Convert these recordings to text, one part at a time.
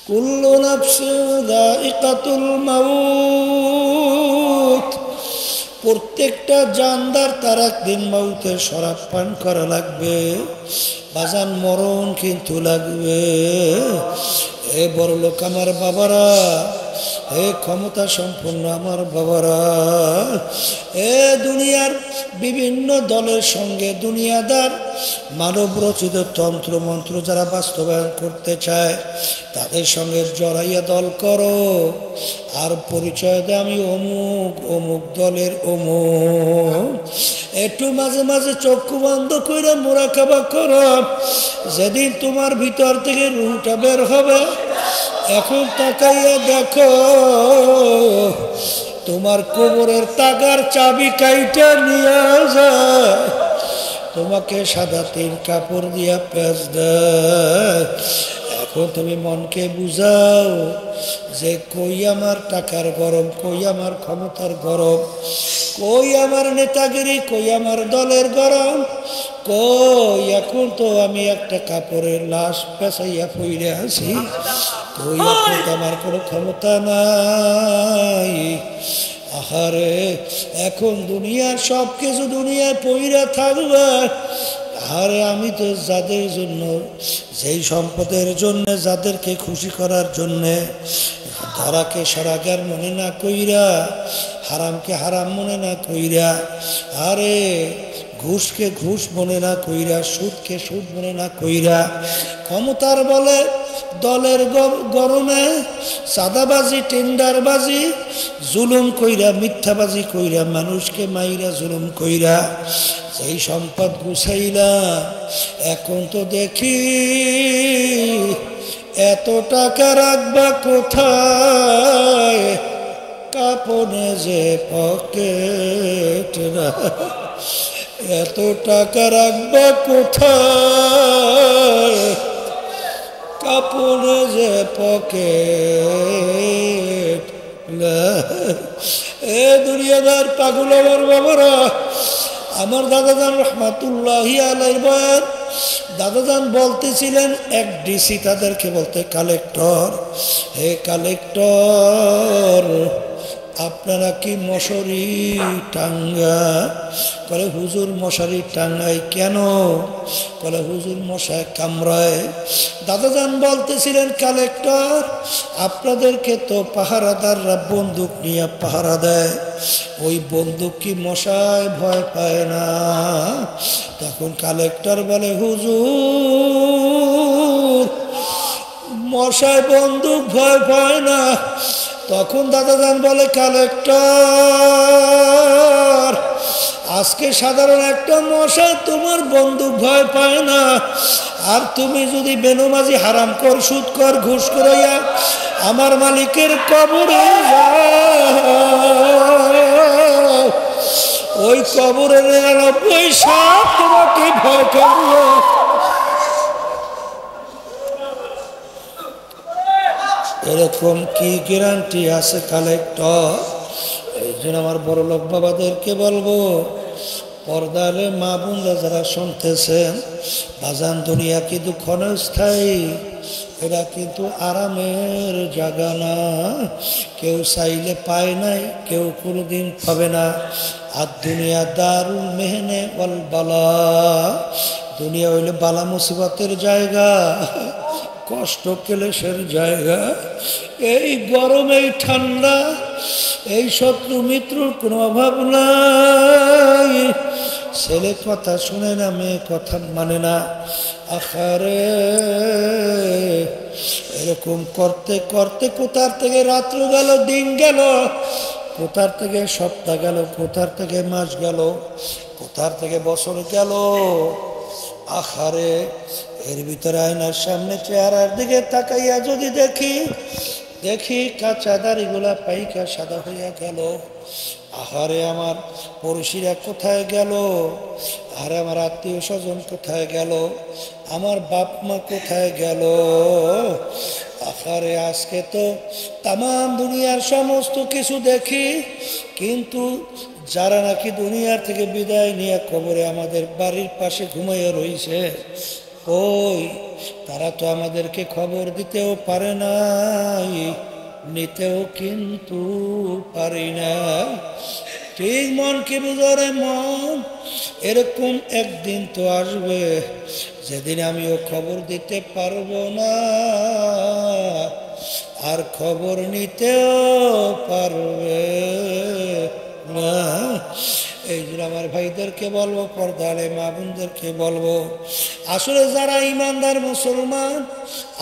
কুল্লু নাফসিন যায়িকাতুল মাউত। প্রত্যেকটা জানদার তার একদিন মৌতের শরাব পান করা লাগবে। বাজান মরণ কিন্তু লাগবে। এ বড় লোক আমার বাবারা, হে ক্ষমতা সম্পন্ন আমার বাবারা, এ দুনিয়ার বিভিন্ন দলের সঙ্গে দুনিয়াদার মানব রচিত তন্ত্র মন্ত্র যারা বাস্তবায়ন করতে চায় তাদের সঙ্গে জড়াইয়া দল করো, আর পরিচয় দেয় আমি অমুক অমুক দলের অমুক। একটু মাঝে মাঝে চক্ষু বন্ধ করে মোরাকাবা করো। যেদিন তোমার ভিতর থেকে রুহটা বের হবে, এখন তাকাইয়া দেখো তোমার কবরের তাগার চাবি কাইটা নিয়ে যায়, তোমাকে সাদা তিন কাপড় দিয়া পেঁচ দেয়। এখন তুমি মনকে বুঝাও যে কই আমার টাকার গরম, কই আমার ক্ষমতার গরম, কই আমার নেতাগিরি, কই আমার দলের গরম, কই এখন তো আমি একটা কাপড়ের লাশ পেঁচাইয়া পইরে আছি, কই এখন তো আমার কোনো ক্ষমতা নাই। আহারে এখন দুনিয়ার সব কিছু দুনিয়ায় পইরা থাকবে। আরে আমি তো যাদের জন্য, যেই সম্পদের জন্য, যাদেরকে খুশি করার জন্যে ধারাকে সারাগার মনে না কইরা, হারামকে হারাম মনে না কইরা, আরে ঘুষকে ঘুষ মনে না কইরা, সুদকে সুদ মনে না কইরা, ক্ষমতার বলে দলের গরমে সাদাবাজি টেন্ডারবাজি জুলুম কইরা, মিথ্যাবাজি কইরা, মানুষকে মাইরা জুলুম কইরা সেই সম্পদ গুছাইলা, এখন তো দেখি এত টাকা রাখবা কোথায়, কাপনে যে পকেট না, এত টাকা রাখবা কোথায়, কাপনে যে পকেট না। এ দুনিয়াদার পাগল আমার বাবারা, আমার দাদাজান রহমাতুল্লাহি আলাইহির বয়ান, দাদাজান বলতেছিলেন এক ডিসি তাদেরকে বলতে কালেক্টর, হে কালেক্টর আপনারা কি মশারি টাঙ্গা? বলে হুজুর মশারি টাঙ্গাই কেন? বলে হুজুর মশায় কামড়ায়। দাদাজান বলতেছিলেন কালেক্টর আপনাদেরকে তো পাহারাদাররা বন্দুক নিয়ে পাহারা দেয়, ওই বন্দুক কি মশায় ভয় পায় না? তখন কালেক্টর বলে হুজুর মশায় বন্দুক ভয় পায় না। তখন দাদাজান বলে কালেক্টর আজকে সাধারণ একটা মশা তোমার বন্দুক ভয় পায় না, আর তুমি যদি বেনমাজি হারাম কর সুদ কর ঘুষ করাইয়া আমার মালিকের কবরে যাও, ওই কবরের 99 সাপ তোমাকে ভয় করবে। এরকম কি গ্যারান্টি আছে কালেক্টর? এই জন্য আমার বড় লোক বাবাদেরকে বলবো, পর্দারে মা বোনরা যারা শুনতেছেন, বাজান দুনিয়া কিন্তু ক্ষণস্থায়ী, এরা কিন্তু আরামের জায়গা না। কেউ চাইলে পায় নাই, কেউ কোনোদিন পাবে না। আর দুনিয়া দারুল মেহনে ওয়াল বালা, দুনিয়া হইলে বালা মুসিবতের জায়গা, কষ্ট ক্লেশের জায়গা। এই গরম, এই ঠান্ডা, এই শত্রু মিত্রর কোনো অভাব নাই। ছেলে কথা শুনে না, মেয়ে কথা মানে না। আখারে এরকম করতে করতে কোথার থেকে রাত্র গেল, দিন গেল, কোথার থেকে সপ্তাহ গেল, কোথার থেকে মাস গেল, কোথার থেকে বছর গেল। আখারে এর ভিতরে আয়নার সামনে চেহারার দিকে তাকাইয়া যদি দেখি কাঁচা দাড়িগুলা পাইকা সাদা হইয়া গেল। আহারে আমার পড়শিরা কোথায় গেল, আরে আমার আত্মীয় স্বজন কোথায় গেল, আমার বাপ মা কোথায় গেল। আহারে আজকে তো তামাম দুনিয়ার সমস্ত কিছু দেখি, কিন্তু যারা নাকি দুনিয়ার থেকে বিদায় নিয়ে কবরে আমাদের বাড়ির পাশে ঘুমাইয়া রয়েছে, কই তারা তো আমাদেরকে খবর দিতেও পারে নাই, নিতেও কিন্তু পারি না। ঠিক মন কি বুঝরে মন, এরকম একদিন তো আসবে যেদিন আমিও খবর দিতে পারবো না, আর খবর নিতেও পারবে না। এই জন্য আমার ভাইদেরকে বলবো, পর্দালে মা বোনদেরকে বলবো, আসলে যারা ইমানদার মুসলমান,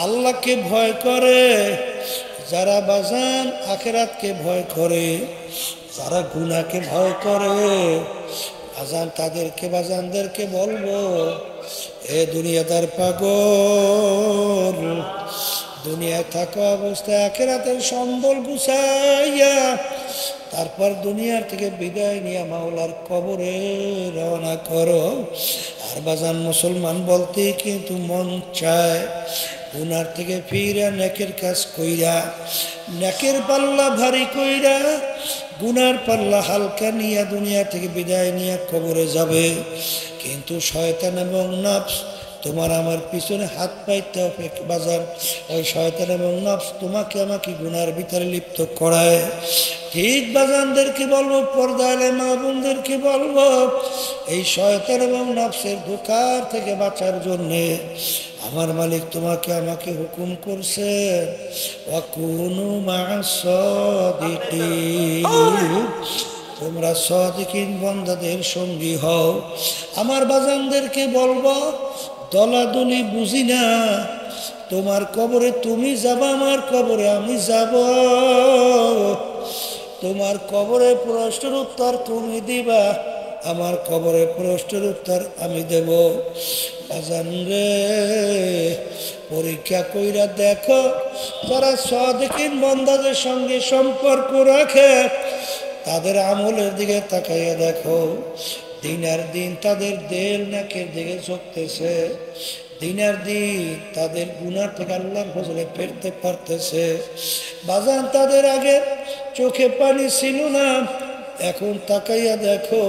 আল্লাহকে ভয় করে, যারা বাজান আখেরাতকে ভয় করে, যারা গুনাহকে ভয় করে, বাজান তাদেরকে বাজানদেরকে বলবো, এ দুনিয়াদার পাগল, দুনিয়ায় থাকা অবস্থায় আখেরাতের সম্বল গুছাইয়া তারপর দুনিয়ার থেকে বিদায় নিয়ে মাওলার কবরে রওনা করো। আর বাজান মুসলমান বলতে কিন্তু মন চায় গুনার থেকে ফিরা নেকের কাজ কইরা, নেকের পাল্লা ভারী কইরা গুনার পাল্লা হালকা নিয়ে দুনিয়া থেকে বিদায় নিয়ে কবরে যাবে। কিন্তু শয়তান এবং নফস তোমার আমার পিছনে হাত পাইতে হবে বাজান, ওই শয়তান এবং নফস তোমাকে আমাকে গুনার ভিতরে লিপ্ত করায়। ঠিক বাজানদেরকে বলবো, পর্দালে মা বোনদেরকে বলবো, এই শয়তান এবং নফসের ধোঁকার থেকে বাঁচার জন্যে আমার মালিক তোমাকে আমাকে হুকুম করছে, ওয়াকুনু মা'আস সাদিকিন, তোমরা সাদিকিন বান্দাদের সঙ্গী হও। আমার বাজানদেরকে বলবো, দলাদলি বুঝি না, তোমার কবরে তুমি যাবা, আমার কবরে আমি যাব, তোমার কবরে প্রশ্নের উত্তর তুমি দিবা, আমার কবরে প্রশ্নের উত্তর আমি দেব। বাজান রে, পরীক্ষা কইরা দেখো, যারা সাদিকিন বান্দাদের সঙ্গে সম্পর্ক রাখে তাদের আমলের দিকে তাকাইয়া দেখো, দিনের দিন তাদের দেল নাকের দিকে ঝুঁকতেছে, দিনের দিন তাদের গুনার থেকে আল্লাহর ফজলে ফেরতে পারতেছে। বাজান তাদের আগে চোখে পানি ছিল না, এখন তাকাইয়া দেখো,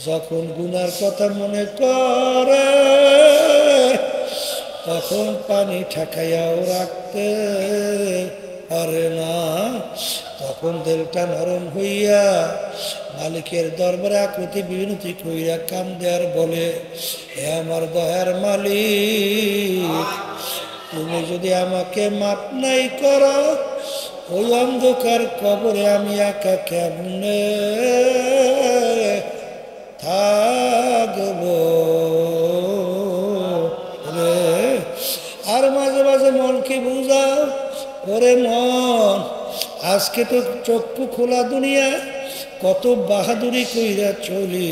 যখন গুনার কথা মনে করে তখন পানি ঠেকাইয়াও রাখতে পারে না, তখন দিলটা নরম হইয়া মালিকের দরবারে আকুতি বিনতি কইরা কান্দে আর বলে, হে আমার দয়ার মালিক, তুমি যদি আমাকে মাপ নাই করো, ওই অন্ধকার কবরে আমি একা কেমনে থাকবো রে। আর মাঝে মাঝে মনকে বুঝাও, ওরে মন, আজকে তো চক্ষু খোলা দুনিয়া, কত বাহাদুরি কইরা চলি,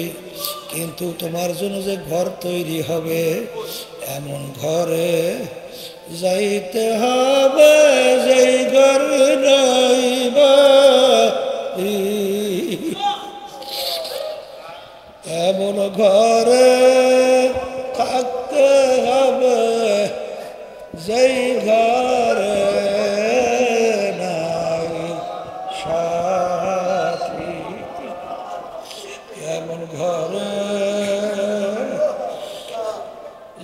কিন্তু তোমার জন্য যে ঘর তৈরি হবে, এমন ঘরে যাইতে হবে যেই ঘর নাই বাড়ি, এমন ঘরে থাকতে হবে যেই ঘরে নাই সাথী, এমন ঘরে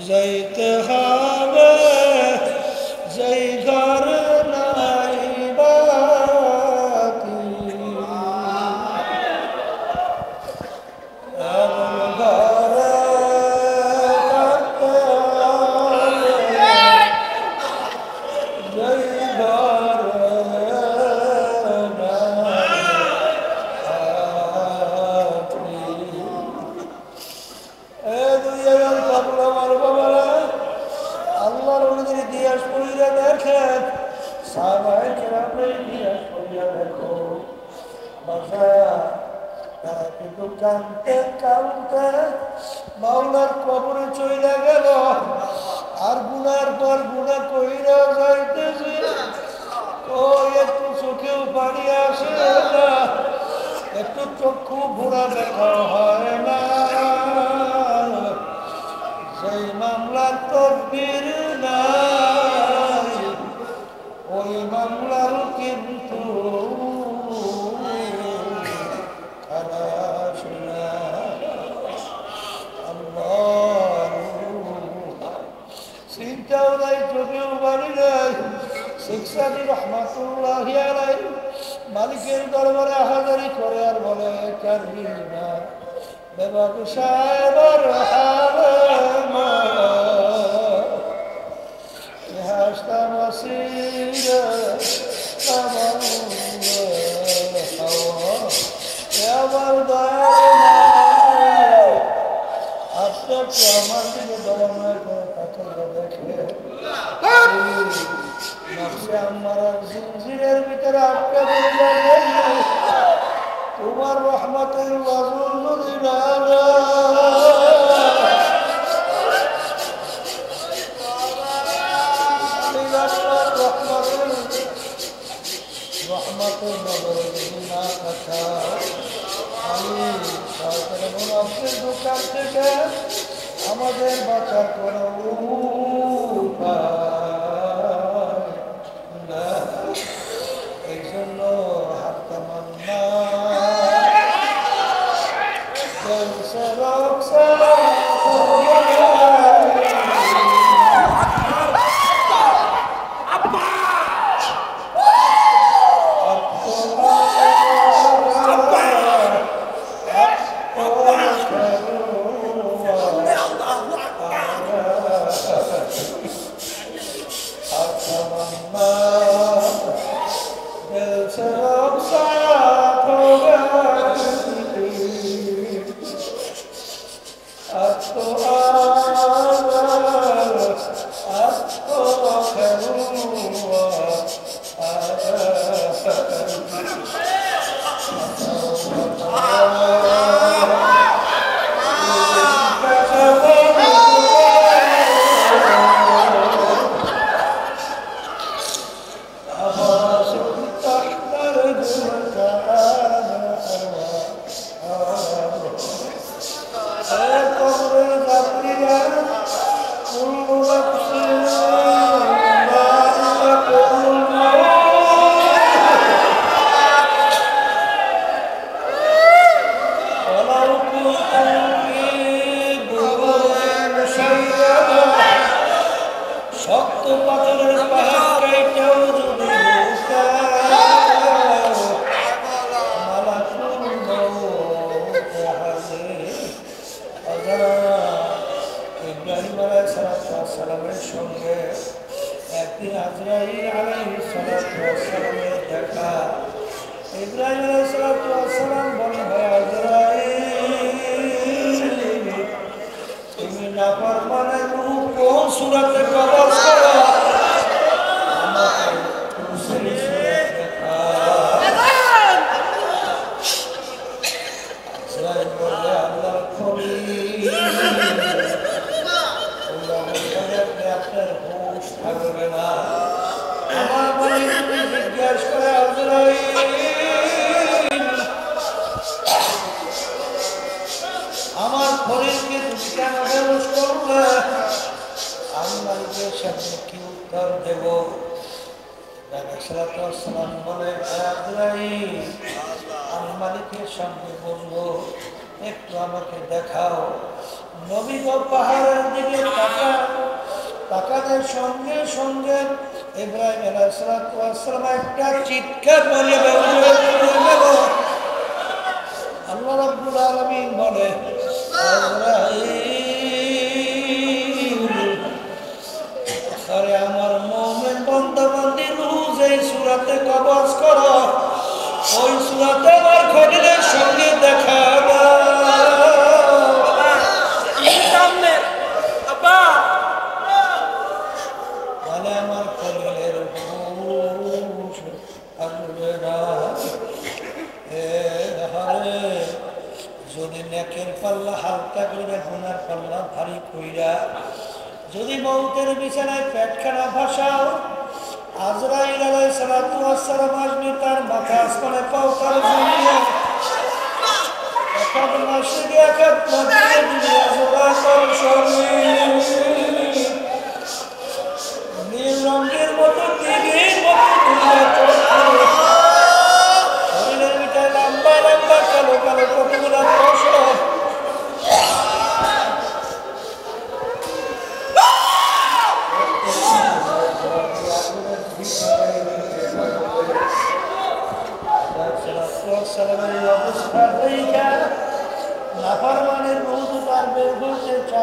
যাইতে হবে যেই ঘরে নাই বাতি, এমন ঘরে থাকতে হবে যেই ঘরে আল্লাহর ওলিদের ইতিহাস পড়িয়া দেখেন, সাহাবায়ে কেরামের ইতিহাস পড়িয়া দেখো, তারা কিন্তু কাঁদতে কাঁদতে মাওলার কবরে চইলা গেল, আর গুনার পর গুনাহ কইরা যাইতেছে, ও একটু চোখেও পানি আসে না, একটু চক্ষু ঘোরা দেখা হয় না, সেই মামলার তদবির নাই, ওই মামলার কিন্তু খালাস না। আল্লাহু নাই শেখ সাদি রহমাতুল্লাহি আলাইহি মালিকের দরবারে হাজারি করে আর বলে কারিনা বেবাবুশায়র হারমা ইহাস্তা মাসিরা তামান্না হাওয়া আমার দয়ার আপনাকে আমার দিকে দয়াময় করে তাকে দেখে আমার জিঞ্জিরের ভিতরে আটকে তোমার রহমতের নজর যদি না রহমতের নজর যদি না থাকা আমি সরকারের মুনাফির দোকান থেকে আমাদের বাঁচার কোনো উপায় না এই জন্য হাতটা মান্না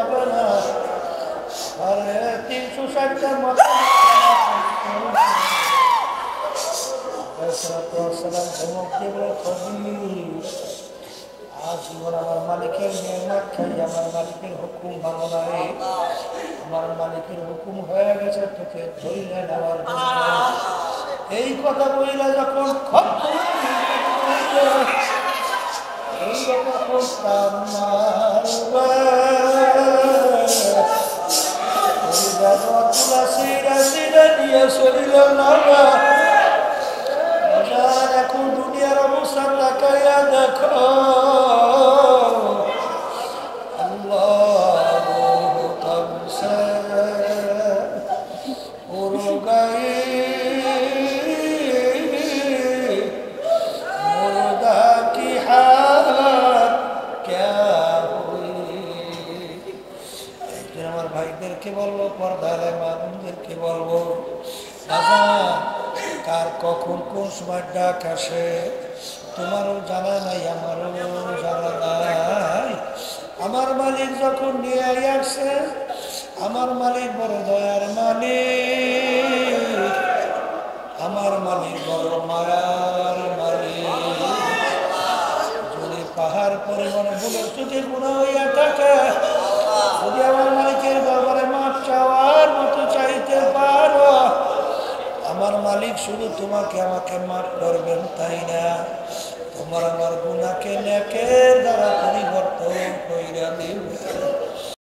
যাবে না। আরে 360টা মাথা ধমক দিয়ে আজীবন আমার মালিকের নিয়ামত খাই, আমার মালিকের হুকুম ভালো নাই, আমার মালিকের হুকুম হয়ে গেছে তোকে ধরিলে নেওয়ার জন্য। এই কথা বইলা যখন এখন দুনিয়ার অবস্থা তাকাইয়া দেখো। আমার ভাইদেরকে বলবো, পর্দায় মানুষদেরকে বলবো, কার কখন কোন সময় ডাক আসে তোমারও জানা নাই, আমারও জানা নাই। আমার মালিক যখন নিয়ে আসছে, আমার মালিক বড় দয়ার মালিক, আমার মালিক বড় মায়ার মালিক। যদি পাহাড় পরিমাণ বলে যদি গুণা হইয়া থাকে, যদি আমার মালিকের দরবারে মাপ চাওয়ার মতো চাইতে পারো, আমার মালিক শুধু তোমাকে আমাকে মাফ করবেন তাই না, তোমার আমার গুনাহকে নেকের দ্বারা পরিবর্তন কইরা দিবেন।